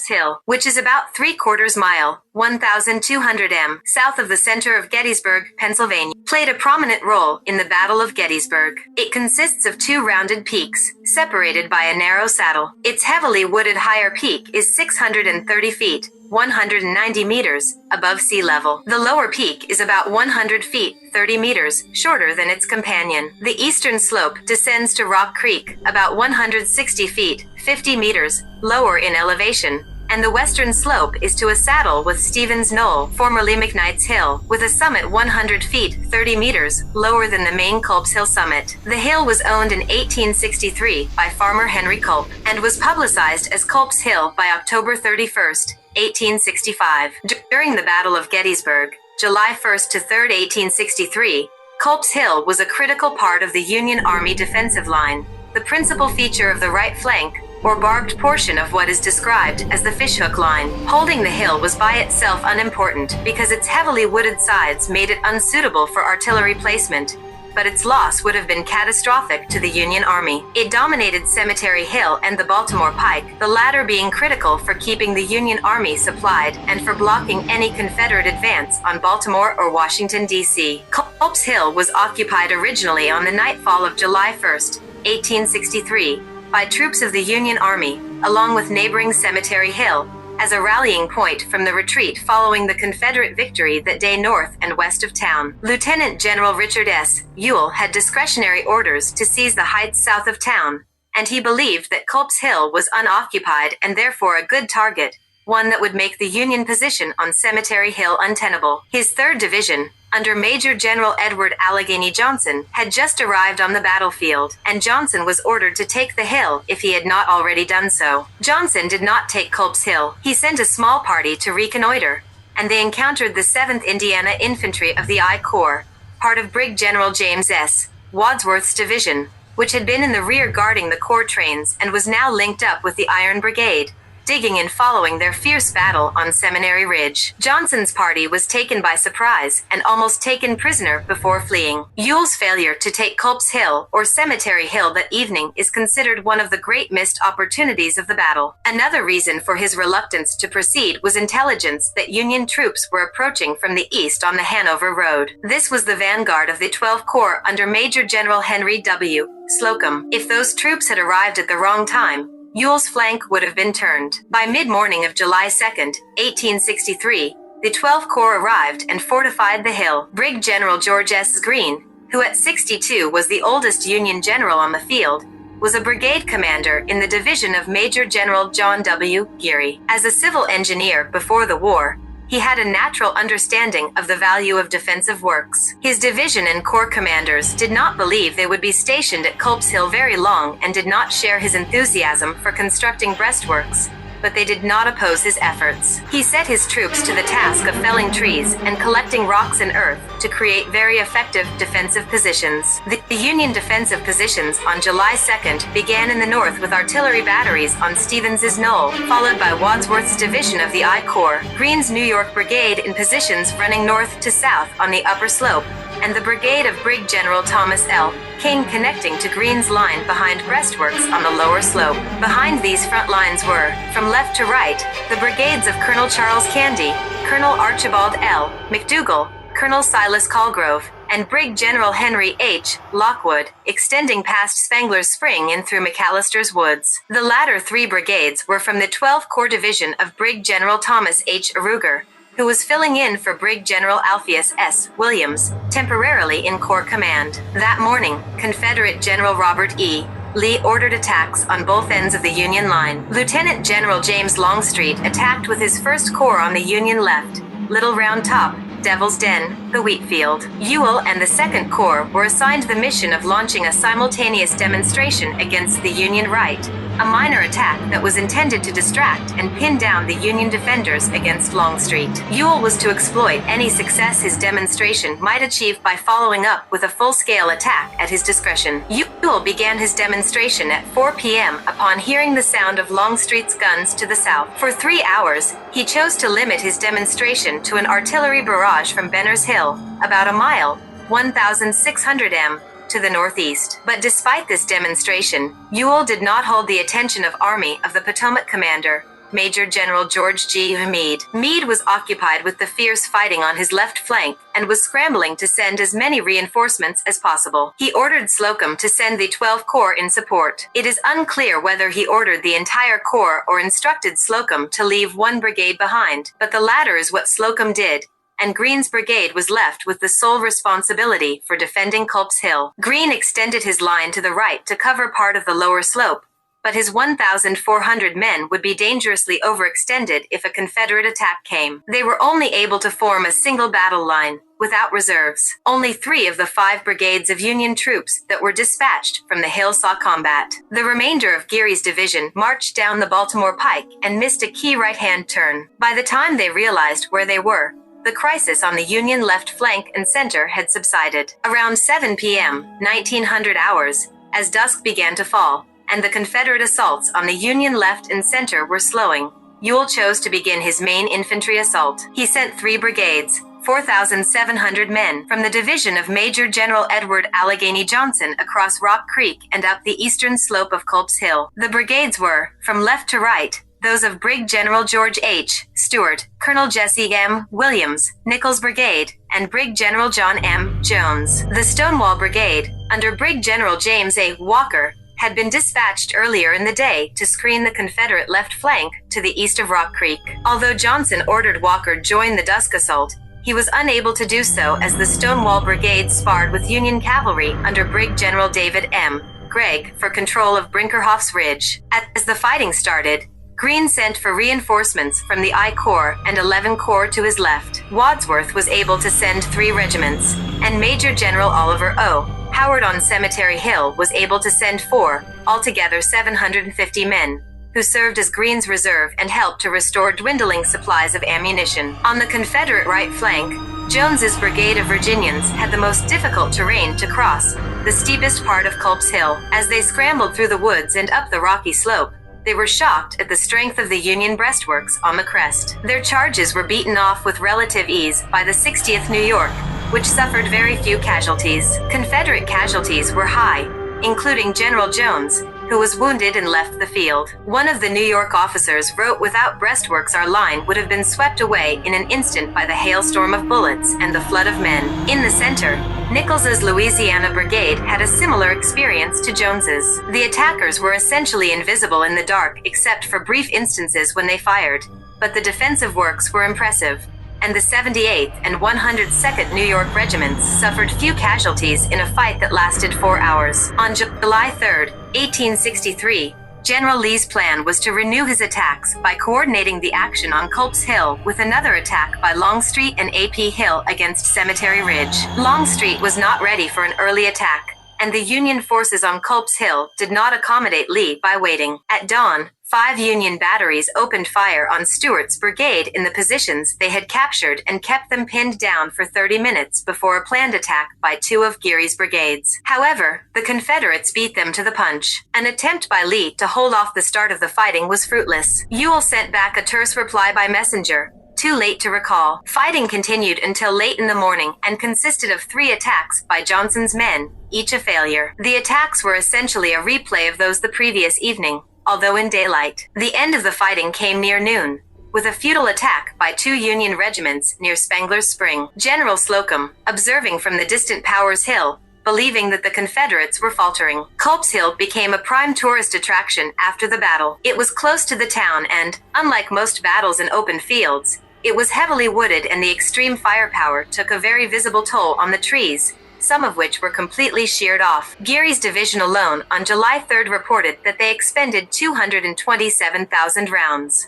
Culps Hill, which is about 3/4 mile, 1,200 m, south of the center of Gettysburg, Pennsylvania, played a prominent role in the Battle of Gettysburg. It consists of two rounded peaks, separated by a narrow saddle. Its heavily wooded higher peak is 630 feet, 190 meters, above sea level. The lower peak is about 100 feet, 30 meters, shorter than its companion. The eastern slope descends to Rock Creek, about 160 feet, 50 meters, lower in elevation, and the western slope is to a saddle with Stevens Knoll, formerly McKnight's Hill, with a summit 100 feet, 30 meters, lower than the main Culps Hill summit. The hill was owned in 1863 by farmer Henry Culp, and was publicized as Culps Hill by October 31st, 1865. During the Battle of Gettysburg, July 1st to 3rd, 1863, Culps Hill was a critical part of the Union Army defensive line, the principal feature of the right flank, or barbed portion of what is described as the fishhook line. Holding the hill was by itself unimportant because its heavily wooded sides made it unsuitable for artillery placement, but its loss would have been catastrophic to the Union Army. It dominated Cemetery Hill and the Baltimore Pike, the latter being critical for keeping the Union Army supplied and for blocking any Confederate advance on Baltimore or Washington, D.C. Culps Hill was occupied originally on the nightfall of July 1st, 1863, by troops of the Union Army, along with neighboring Cemetery Hill, as a rallying point from the retreat following the Confederate victory that day north and west of town. Lieutenant General Richard S. Ewell had discretionary orders to seize the heights south of town, and he believed that Culps Hill was unoccupied and therefore a good target, one that would make the Union position on Cemetery Hill untenable. His 3rd Division, under Major General Edward Allegheny Johnson, had just arrived on the battlefield, and Johnson was ordered to take the hill if he had not already done so. Johnson did not take Culps Hill. He sent a small party to reconnoiter, and they encountered the 7th Indiana Infantry of the I Corps, part of Brig General James S. Wadsworth's division, which had been in the rear guarding the corps trains and was now linked up with the Iron Brigade, digging in following their fierce battle on Seminary Ridge. Johnson's party was taken by surprise and almost taken prisoner before fleeing. Ewell's failure to take Culps Hill or Cemetery Hill that evening is considered one of the great missed opportunities of the battle. Another reason for his reluctance to proceed was intelligence that Union troops were approaching from the east on the Hanover Road. This was the vanguard of the 12th Corps under Major General Henry W. Slocum. If those troops had arrived at the wrong time, Ewell's flank would have been turned. By mid-morning of July 2nd, 1863, the 12th Corps arrived and fortified the hill. Brig General George S. Greene, who at 62 was the oldest Union general on the field, was a brigade commander in the division of Major General John W. Geary. As a civil engineer before the war, he had a natural understanding of the value of defensive works. His division and corps commanders did not believe they would be stationed at Culps Hill very long and did not share his enthusiasm for constructing breastworks, but they did not oppose his efforts. He set his troops to the task of felling trees and collecting rocks and earth to create very effective defensive positions. The Union defensive positions on July 2nd began in the north with artillery batteries on Stevens's Knoll, followed by Wadsworth's division of the I Corps, Greene's New York Brigade in positions running north to south on the upper slope, and the brigade of Brig General Thomas L. King connecting to Greene's line behind breastworks on the lower slope. Behind these front lines were, from left to right, the brigades of Colonel Charles Candy, Colonel Archibald L. McDougall, Colonel Silas Colgrove, and Brig General Henry H. Lockwood, extending past Spangler's Spring and through McAllister's Woods. The latter 3 brigades were from the 12th Corps Division of Brig General Thomas H. Ruger, who was filling in for Brig General Alpheus S. Williams, temporarily in Corps Command. That morning, Confederate General Robert E. Lee ordered attacks on both ends of the Union line. Lieutenant General James Longstreet attacked with his 1st Corps on the Union left, Little Round Top, Devil's Den, the Wheatfield. Ewell and the 2nd Corps were assigned the mission of launching a simultaneous demonstration against the Union right, a minor attack that was intended to distract and pin down the Union defenders against Longstreet. Ewell was to exploit any success his demonstration might achieve by following up with a full-scale attack at his discretion. Ewell began his demonstration at 4 p.m. upon hearing the sound of Longstreet's guns to the south. For 3 hours, he chose to limit his demonstration to an artillery barrage from Benner's Hill, about a mile, 1,600 m, to the northeast. But despite this demonstration, Ewell did not hold the attention of Army of the Potomac commander, Major General George G. Meade. Meade was occupied with the fierce fighting on his left flank and was scrambling to send as many reinforcements as possible. He ordered Slocum to send the 12th Corps in support. It is unclear whether he ordered the entire corps or instructed Slocum to leave one brigade behind, but the latter is what Slocum did, and Greene's brigade was left with the sole responsibility for defending Culps Hill. Greene extended his line to the right to cover part of the lower slope, but his 1,400 men would be dangerously overextended if a Confederate attack came. They were only able to form a single battle line, without reserves. Only 3 of the 5 brigades of Union troops that were dispatched from the hill saw combat. The remainder of Geary's division marched down the Baltimore Pike and missed a key right-hand turn. By the time they realized where they were, the crisis on the Union left flank and center had subsided. Around 7 p.m., 1900 hours, as dusk began to fall, and the Confederate assaults on the Union left and center were slowing, Ewell chose to begin his main infantry assault. He sent 3 brigades, 4,700 men, from the division of Major General Edward Allegheny Johnson across Rock Creek and up the eastern slope of Culps Hill. The brigades were, from left to right, those of Brig General George H. Stewart, Colonel Jesse M. Williams, Nichols' brigade, and Brig General John M. Jones. The Stonewall Brigade, under Brig General James A. Walker, had been dispatched earlier in the day to screen the Confederate left flank to the east of Rock Creek. Although Johnson ordered Walker join the dusk assault, he was unable to do so as the Stonewall Brigade sparred with Union cavalry under Brig General David M. Gregg for control of Brinkerhoff's Ridge. As the fighting started, Greene sent for reinforcements from the I Corps and 11 Corps to his left. Wadsworth was able to send 3 regiments, and Major General Oliver O. Howard on Cemetery Hill was able to send 4, altogether 750 men, who served as Greene's reserve and helped to restore dwindling supplies of ammunition. On the Confederate right flank, Jones's brigade of Virginians had the most difficult terrain to cross, the steepest part of Culps Hill. As they scrambled through the woods and up the rocky slope, they were shocked at the strength of the Union breastworks on the crest. Their charges were beaten off with relative ease by the 60th New York, which suffered very few casualties. Confederate casualties were high, including General Jones, who was wounded and left the field. One of the New York officers wrote, "Without breastworks our line would have been swept away in an instant by the hailstorm of bullets and the flood of men." In the center, Nichols's Louisiana Brigade had a similar experience to Jones's. The attackers were essentially invisible in the dark except for brief instances when they fired, but the defensive works were impressive, and the 78th and 102nd New York regiments suffered few casualties in a fight that lasted 4 hours. On July 3, 1863, General Lee's plan was to renew his attacks by coordinating the action on Culps Hill with another attack by Longstreet and A.P. Hill against Cemetery Ridge. Longstreet was not ready for an early attack, and the Union forces on Culps Hill did not accommodate Lee by waiting. At dawn, 5 Union batteries opened fire on Stewart's brigade in the positions they had captured and kept them pinned down for 30 minutes before a planned attack by 2 of Geary's brigades. However, the Confederates beat them to the punch. An attempt by Lee to hold off the start of the fighting was fruitless. Ewell sent back a terse reply by messenger, too late to recall. Fighting continued until late in the morning and consisted of 3 attacks by Johnson's men, each a failure. The attacks were essentially a replay of those the previous evening, although in daylight. The end of the fighting came near noon, with a futile attack by 2 Union regiments near Spangler's Spring. General Slocum, observing from the distant Powers Hill, believing that the Confederates were faltering. Culps Hill became a prime tourist attraction after the battle. It was close to the town and, unlike most battles in open fields, it was heavily wooded and the extreme firepower took a very visible toll on the trees, some of which were completely sheared off. Geary's division alone on July 3 reported that they expended 227,000 rounds.